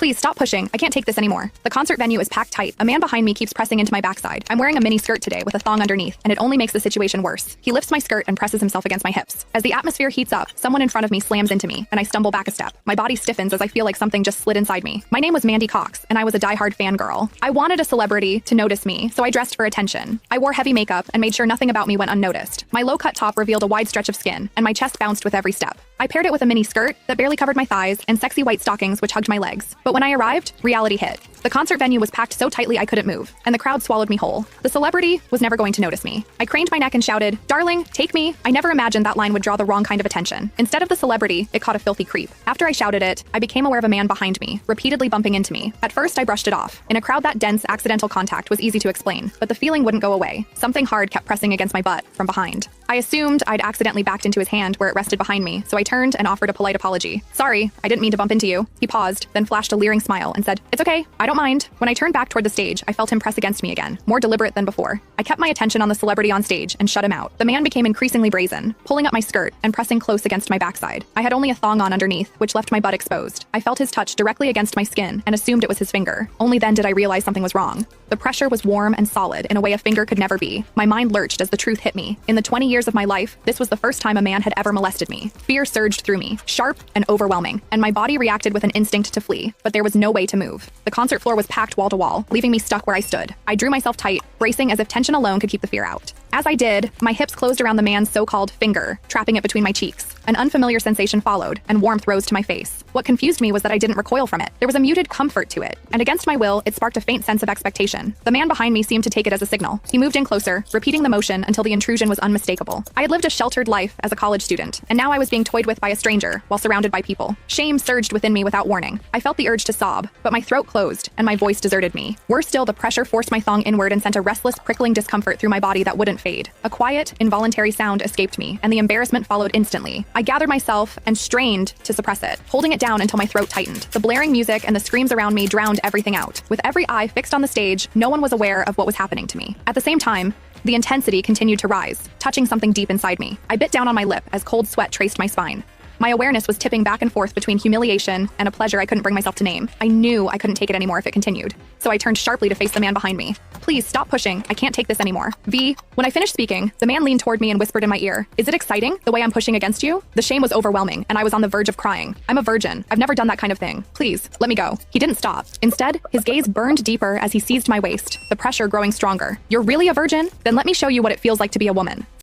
Please stop pushing. I can't take this anymore. The concert venue is packed tight. A man behind me keeps pressing into my backside. I'm wearing a mini skirt today with a thong underneath, and it only makes the situation worse. He lifts my skirt and presses himself against my hips. As the atmosphere heats up, someone in front of me slams into me, and I stumble back a step. My body stiffens as I feel like something just slid inside me. My name was Mandy Cox, and I was a diehard fangirl. I wanted a celebrity to notice me, so I dressed for attention. I wore heavy makeup and made sure nothing about me went unnoticed. My low-cut top revealed a wide stretch of skin, and my chest bounced with every step. I paired it with a mini skirt that barely covered my thighs and sexy white stockings which hugged my legs. But when I arrived, reality hit. The concert venue was packed so tightly I couldn't move, and the crowd swallowed me whole. The celebrity was never going to notice me. I craned my neck and shouted, "Darling, take me." I never imagined that line would draw the wrong kind of attention. Instead of the celebrity, it caught a filthy creep. After I shouted it, I became aware of a man behind me, repeatedly bumping into me. At first, I brushed it off. In a crowd that dense, accidental contact was easy to explain, but the feeling wouldn't go away. Something hard kept pressing against my butt from behind. I assumed I'd accidentally backed into his hand where it rested behind me, so I turned and offered a polite apology. "Sorry, I didn't mean to bump into you." He paused, then flashed a leering smile and said, "It's okay, I don't mind." When I turned back toward the stage, I felt him press against me again, more deliberate than before. I kept my attention on the celebrity on stage and shut him out. The man became increasingly brazen, pulling up my skirt and pressing close against my backside. I had only a thong on underneath, which left my butt exposed. I felt his touch directly against my skin and assumed it was his finger. Only then did I realize something was wrong. The pressure was warm and solid in a way a finger could never be. My mind lurched as the truth hit me. In the 20 years of my life, this was the first time a man had ever molested me. Fear surged through me, sharp and overwhelming, and my body reacted with an instinct to flee, but there was no way to move. The concert floor was packed wall to wall, leaving me stuck where I stood. I drew myself tight, bracing as if tension alone could keep the fear out. As I did, my hips closed around the man's so-called finger, trapping it between my cheeks. An unfamiliar sensation followed, and warmth rose to my face. What confused me was that I didn't recoil from it. There was a muted comfort to it, and against my will, it sparked a faint sense of expectation. The man behind me seemed to take it as a signal. He moved in closer, repeating the motion until the intrusion was unmistakable. I had lived a sheltered life as a college student, and now I was being toyed with by a stranger while surrounded by people. Shame surged within me without warning. I felt the urge to sob, but my throat closed, and my voice deserted me. Worse still, the pressure forced my thong inward and sent a restless, prickling discomfort through my body that wouldn't fade. A quiet, involuntary sound escaped me, and the embarrassment followed instantly. I gathered myself and strained to suppress it, holding it down until my throat tightened. The blaring music and the screams around me drowned everything out. With every eye fixed on the stage, no one was aware of what was happening to me. At the same time, the intensity continued to rise, touching something deep inside me. I bit down on my lip as cold sweat traced my spine. My awareness was tipping back and forth between humiliation and a pleasure I couldn't bring myself to name. I knew I couldn't take it anymore if it continued, so I turned sharply to face the man behind me. "Please stop pushing. I can't take this anymore." When I finished speaking, the man leaned toward me and whispered in my ear, "Is it exciting, the way I'm pushing against you?" The shame was overwhelming, and I was on the verge of crying. "I'm a virgin. I've never done that kind of thing. Please, let me go." He didn't stop. Instead, his gaze burned deeper as he seized my waist, the pressure growing stronger. "You're really a virgin? Then let me show you what it feels like to be a woman."